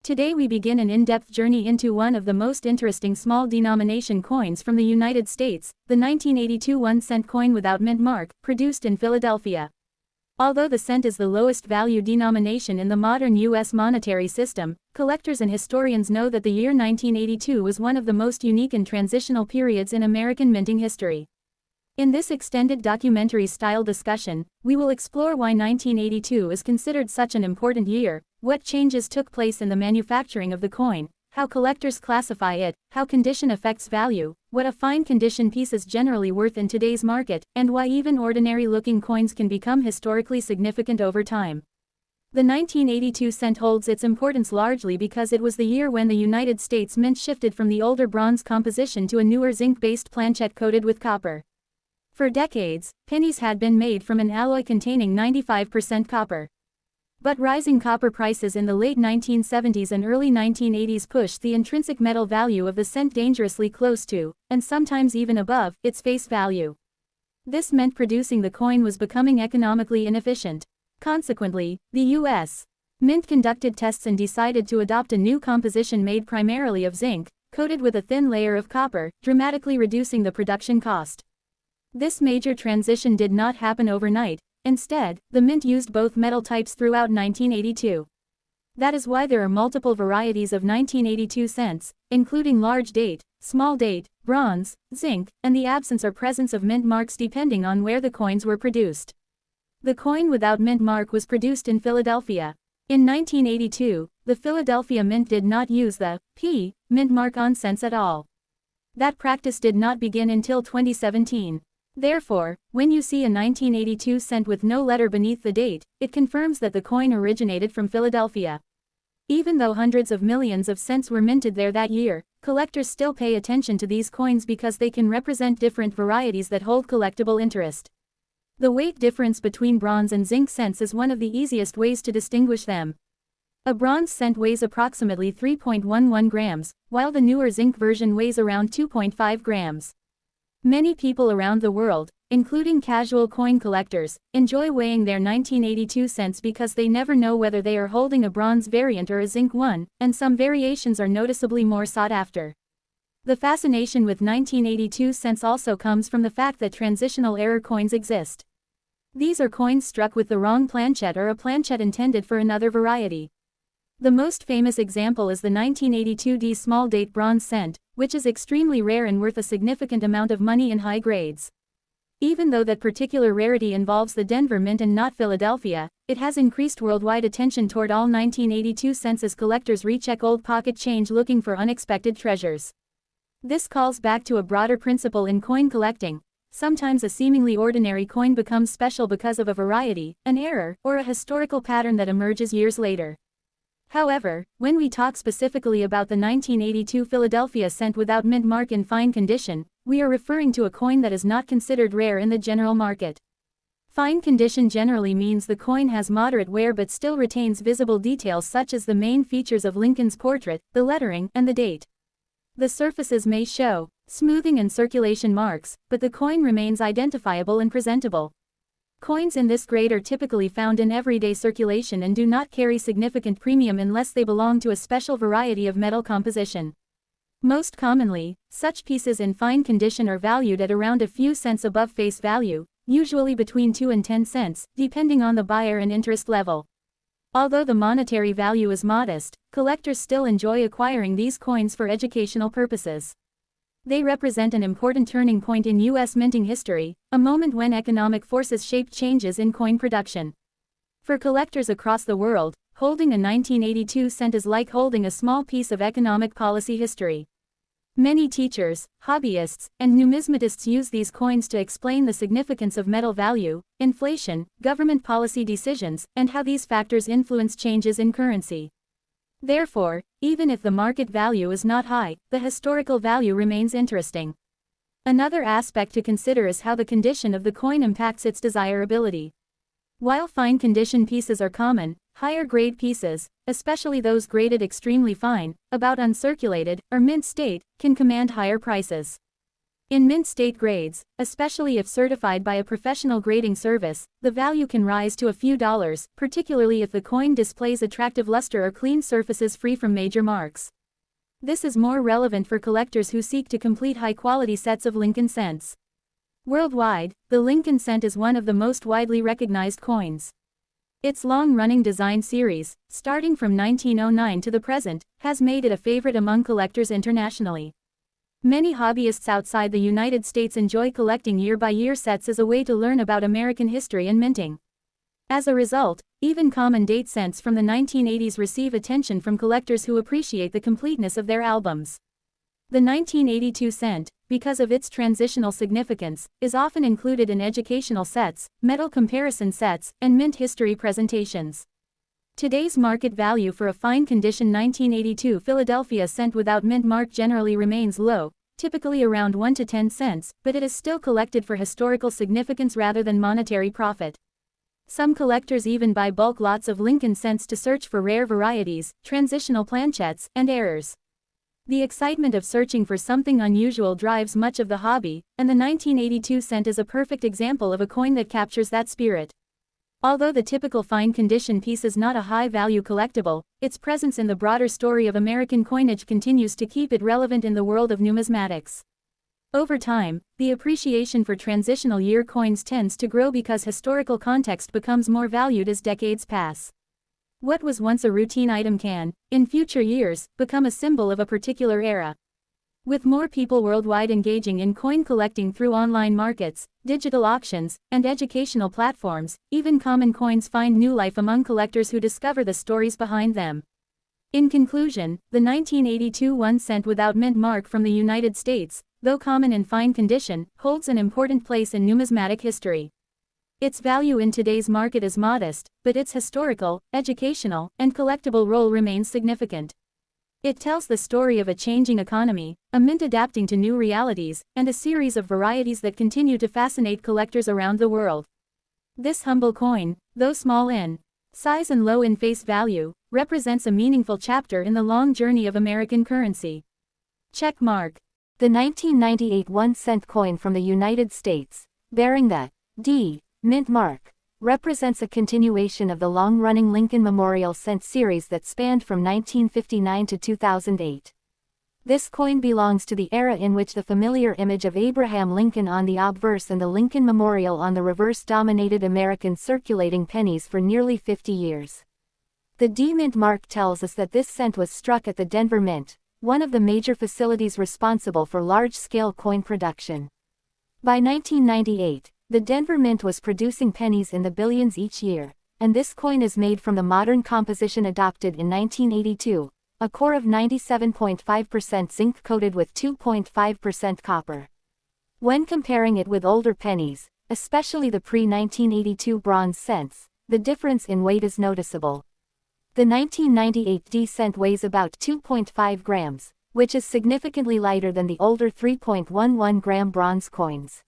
Today we begin an in-depth journey into one of the most interesting small denomination coins from the United States, the 1982 1-cent coin without mint mark, produced in Philadelphia. Although the cent is the lowest value denomination in the modern U.S. monetary system, collectors and historians know that the year 1982 was one of the most unique and transitional periods in American minting history. In this extended documentary-style discussion, we will explore why 1982 is considered such an important year, what changes took place in the manufacturing of the coin, how collectors classify it, how condition affects value, what a fine condition piece is generally worth in today's market, and why even ordinary-looking coins can become historically significant over time. The 1982 cent holds its importance largely because it was the year when the United States Mint shifted from the older bronze composition to a newer zinc-based planchet coated with copper. For decades, pennies had been made from an alloy containing 95% copper. But rising copper prices in the late 1970s and early 1980s pushed the intrinsic metal value of the cent dangerously close to, and sometimes even above, its face value. This meant producing the coin was becoming economically inefficient. Consequently, the U.S. Mint conducted tests and decided to adopt a new composition made primarily of zinc, coated with a thin layer of copper, dramatically reducing the production cost. This major transition did not happen overnight. Instead, the mint used both metal types throughout 1982. That is why there are multiple varieties of 1982 cents, including large date, small date, bronze, zinc, and the absence or presence of mint marks depending on where the coins were produced. The coin without mint mark was produced in Philadelphia. In 1982, the Philadelphia Mint did not use the P mint mark on cents at all. That practice did not begin until 2017. Therefore, when you see a 1982 cent with no letter beneath the date, it confirms that the coin originated from Philadelphia. Even though hundreds of millions of cents were minted there that year, collectors still pay attention to these coins because they can represent different varieties that hold collectible interest. The weight difference between bronze and zinc cents is one of the easiest ways to distinguish them. A bronze cent weighs approximately 3.11 grams, while the newer zinc version weighs around 2.5 grams. Many people around the world, including casual coin collectors, enjoy weighing their 1982 cents because they never know whether they are holding a bronze variant or a zinc one, and some variations are noticeably more sought after. The fascination with 1982 cents also comes from the fact that transitional error coins exist. These are coins struck with the wrong planchet or a planchet intended for another variety. The most famous example is the 1982 D small date bronze cent, which is extremely rare and worth a significant amount of money in high grades. Even though that particular rarity involves the Denver Mint and not Philadelphia, it has increased worldwide attention toward all 1982 cents as collectors recheck old pocket change looking for unexpected treasures. This calls back to a broader principle in coin collecting. Sometimes a seemingly ordinary coin becomes special because of a variety, an error, or a historical pattern that emerges years later. However, when we talk specifically about the 1982 Philadelphia cent without mint mark in fine condition, we are referring to a coin that is not considered rare in the general market. Fine condition generally means the coin has moderate wear but still retains visible details such as the main features of Lincoln's portrait, the lettering, and the date. The surfaces may show smoothing and circulation marks, but the coin remains identifiable and presentable. Coins in this grade are typically found in everyday circulation and do not carry significant premium unless they belong to a special variety of metal composition. Most commonly, such pieces in fine condition are valued at around a few cents above face value, usually between 2 and 10 cents, depending on the buyer and interest level. Although the monetary value is modest, collectors still enjoy acquiring these coins for educational purposes. They represent an important turning point in U.S. minting history, a moment when economic forces shaped changes in coin production. For collectors across the world, holding a 1982 cent is like holding a small piece of economic policy history. Many teachers, hobbyists, and numismatists use these coins to explain the significance of metal value, inflation, government policy decisions, and how these factors influence changes in currency. Therefore, even if the market value is not high, the historical value remains interesting. Another aspect to consider is how the condition of the coin impacts its desirability. While fine condition pieces are common, higher grade pieces, especially those graded extremely fine, about uncirculated, or mint state, can command higher prices. In mint state grades, especially if certified by a professional grading service, the value can rise to a few dollars, particularly if the coin displays attractive luster or clean surfaces free from major marks. This is more relevant for collectors who seek to complete high-quality sets of Lincoln cents. Worldwide, the Lincoln cent is one of the most widely recognized coins. Its long-running design series, starting from 1909 to the present, has made it a favorite among collectors internationally. Many hobbyists outside the United States enjoy collecting year-by-year sets as a way to learn about American history and minting. As a result, even common date cents from the 1980s receive attention from collectors who appreciate the completeness of their albums. The 1982 cent, because of its transitional significance, is often included in educational sets, metal comparison sets, and mint history presentations. Today's market value for a fine-condition 1982 Philadelphia cent without mint mark generally remains low, typically around 1 to 10 cents, but it is still collected for historical significance rather than monetary profit. Some collectors even buy bulk lots of Lincoln cents to search for rare varieties, transitional planchettes, and errors. The excitement of searching for something unusual drives much of the hobby, and the 1982 cent is a perfect example of a coin that captures that spirit. Although the typical fine-condition piece is not a high-value collectible, its presence in the broader story of American coinage continues to keep it relevant in the world of numismatics. Over time, the appreciation for transitional year coins tends to grow because historical context becomes more valued as decades pass. What was once a routine item can, in future years, become a symbol of a particular era. With more people worldwide engaging in coin collecting through online markets, digital auctions, and educational platforms, even common coins find new life among collectors who discover the stories behind them. In conclusion, the 1982 1 cent without mint mark from the United States, though common in fine condition, holds an important place in numismatic history. Its value in today's market is modest, but its historical, educational, and collectible role remains significant. It tells the story of a changing economy, a mint adapting to new realities, and a series of varieties that continue to fascinate collectors around the world. This humble coin, though small in size and low in face value, represents a meaningful chapter in the long journey of American currency. Check mark. The 1998 1 cent coin from the United States, bearing the D mint mark, represents a continuation of the long-running Lincoln Memorial cent series that spanned from 1959 to 2008. This coin belongs to the era in which the familiar image of Abraham Lincoln on the obverse and the Lincoln Memorial on the reverse dominated American circulating pennies for nearly 50 years. The D mint mark tells us that this cent was struck at the Denver Mint, one of the major facilities responsible for large-scale coin production. By 1998, the Denver Mint was producing pennies in the billions each year, and this coin is made from the modern composition adopted in 1982, a core of 97.5% zinc coated with 2.5% copper. When comparing it with older pennies, especially the pre-1982 bronze cents, the difference in weight is noticeable. The 1998 D cent weighs about 2.5 grams, which is significantly lighter than the older 3.11 gram bronze coins.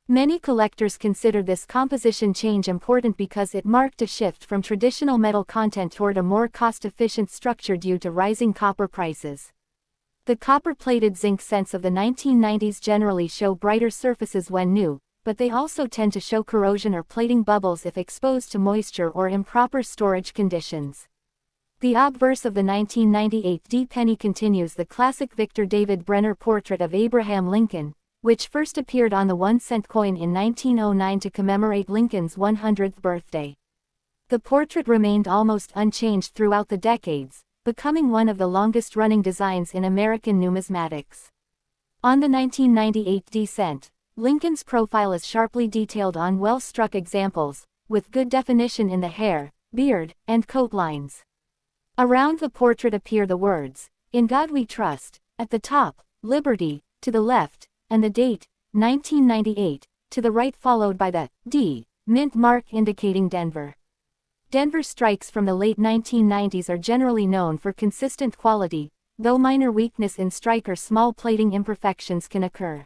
Many collectors consider this composition change important because it marked a shift from traditional metal content toward a more cost-efficient structure due to rising copper prices. The copper-plated zinc cents of the 1990s generally show brighter surfaces when new, but they also tend to show corrosion or plating bubbles if exposed to moisture or improper storage conditions. The obverse of the 1998 D penny continues the classic Victor David Brenner portrait of Abraham Lincoln, which first appeared on the 1 cent coin in 1909 to commemorate Lincoln's 100th birthday. The portrait remained almost unchanged throughout the decades, becoming one of the longest-running designs in American numismatics. On the 1998 D cent, Lincoln's profile is sharply detailed on well-struck examples, with good definition in the hair, beard, and coat lines. Around the portrait appear the words, "In God We Trust," at the top, "Liberty," to the left, and the date, 1998, to the right, followed by the D mint mark indicating Denver. Denver strikes from the late 1990s are generally known for consistent quality, though minor weakness in strike or small plating imperfections can occur.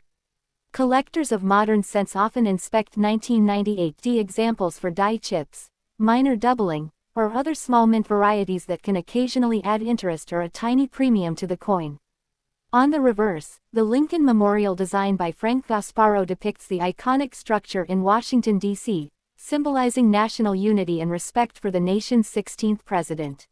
Collectors of modern cents often inspect 1998 D examples for die chips, minor doubling, or other small mint varieties that can occasionally add interest or a tiny premium to the coin. On the reverse, the Lincoln Memorial design by Frank Gasparo depicts the iconic structure in Washington, D.C., symbolizing national unity and respect for the nation's 16th president.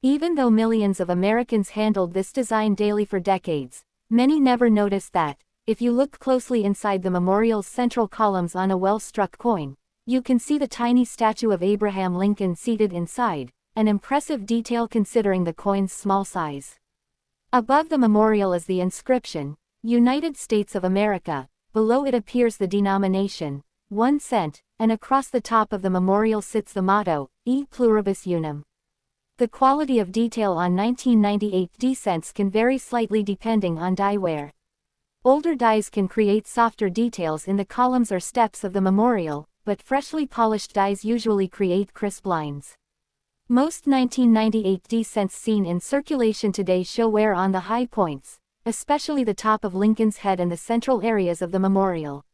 Even though millions of Americans handled this design daily for decades, many never noticed that, if you look closely inside the memorial's central columns on a well-struck coin, you can see the tiny statue of Abraham Lincoln seated inside, an impressive detail considering the coin's small size. Above the memorial is the inscription, United States of America, below it appears the denomination, 1 cent, and across the top of the memorial sits the motto, E pluribus unum. The quality of detail on 1998 D cents can vary slightly depending on die wear. Older dies can create softer details in the columns or steps of the memorial, but freshly polished dies usually create crisp lines. Most 1998 D cents seen in circulation today show wear on the high points, especially the top of Lincoln's head and the central areas of the memorial.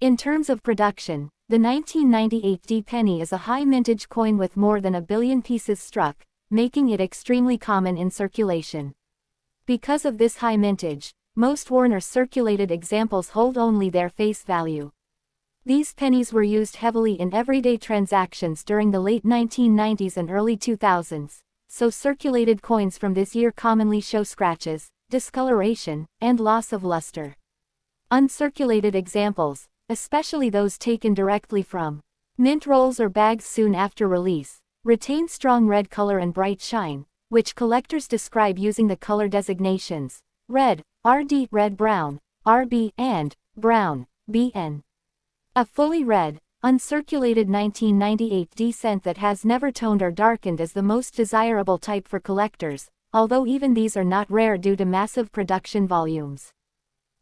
In terms of production, the 1998 D penny is a high mintage coin with more than 1 billion pieces struck, making it extremely common in circulation. Because of this high mintage, most worn or circulated examples hold only their face value. These pennies were used heavily in everyday transactions during the late 1990s and early 2000s, so circulated coins from this year commonly show scratches, discoloration, and loss of luster. Uncirculated examples, especially those taken directly from mint rolls or bags soon after release, retain strong red color and bright shine, which collectors describe using the color designations red, RD, red-brown, RB, and brown, BN. A fully red, uncirculated 1998 D cent that has never toned or darkened is the most desirable type for collectors, although even these are not rare due to massive production volumes.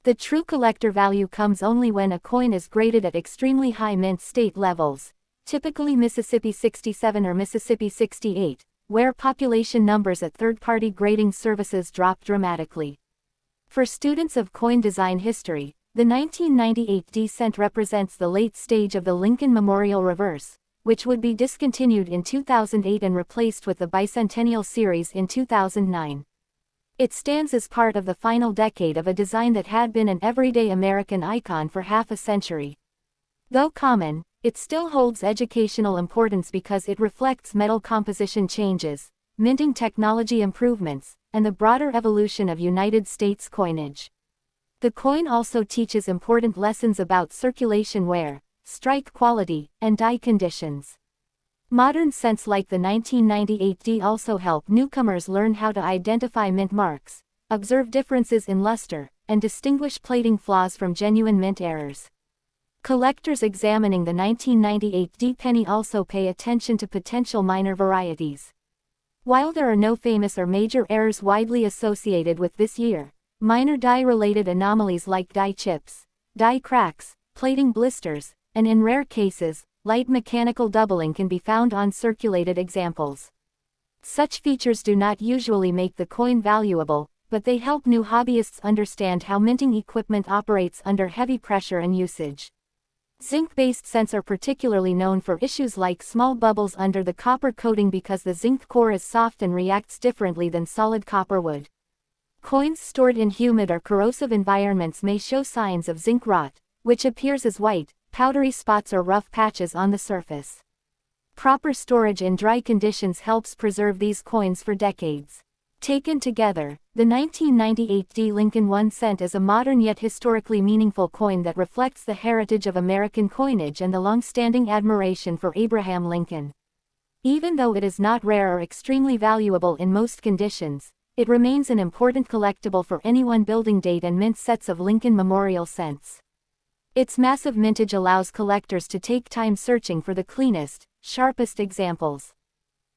The true collector value comes only when a coin is graded at extremely high mint state levels, typically Mississippi 67 or Mississippi 68, where population numbers at third-party grading services drop dramatically. For students of coin design history, the 1998 D cent represents the late stage of the Lincoln Memorial Reverse, which would be discontinued in 2008 and replaced with the Bicentennial Series in 2009. It stands as part of the final decade of a design that had been an everyday American icon for half a century. Though common, it still holds educational importance because it reflects metal composition changes, minting technology improvements, and the broader evolution of United States coinage. The coin also teaches important lessons about circulation wear, strike quality, and die conditions. Modern cents like the 1998 D also help newcomers learn how to identify mint marks, observe differences in luster, and distinguish plating flaws from genuine mint errors. Collectors examining the 1998 D penny also pay attention to potential minor varieties. While there are no famous or major errors widely associated with this year, minor die-related anomalies like die chips, die cracks, plating blisters, and in rare cases, light mechanical doubling can be found on circulated examples. Such features do not usually make the coin valuable, but they help new hobbyists understand how minting equipment operates under heavy pressure and usage. Zinc-based cents are particularly known for issues like small bubbles under the copper coating because the zinc core is soft and reacts differently than solid copper would. Coins stored in humid or corrosive environments may show signs of zinc rot, which appears as white, powdery spots or rough patches on the surface. Proper storage in dry conditions helps preserve these coins for decades. Taken together, the 1998 D Lincoln 1 cent is a modern yet historically meaningful coin that reflects the heritage of American coinage and the long-standing admiration for Abraham Lincoln. Even though it is not rare or extremely valuable in most conditions, it remains an important collectible for anyone building date and mint sets of Lincoln Memorial cents. Its massive mintage allows collectors to take time searching for the cleanest, sharpest examples.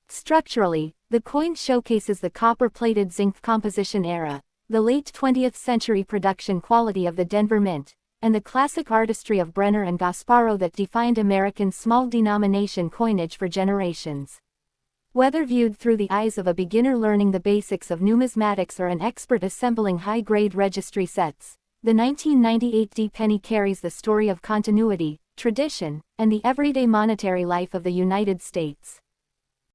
Structurally, the coin showcases the copper-plated zinc composition era, the late 20th century production quality of the Denver Mint, and the classic artistry of Brenner and Gasparo that defined American small-denomination coinage for generations. Whether viewed through the eyes of a beginner learning the basics of numismatics or an expert assembling high-grade registry sets, the 1998 D penny carries the story of continuity, tradition, and the everyday monetary life of the United States.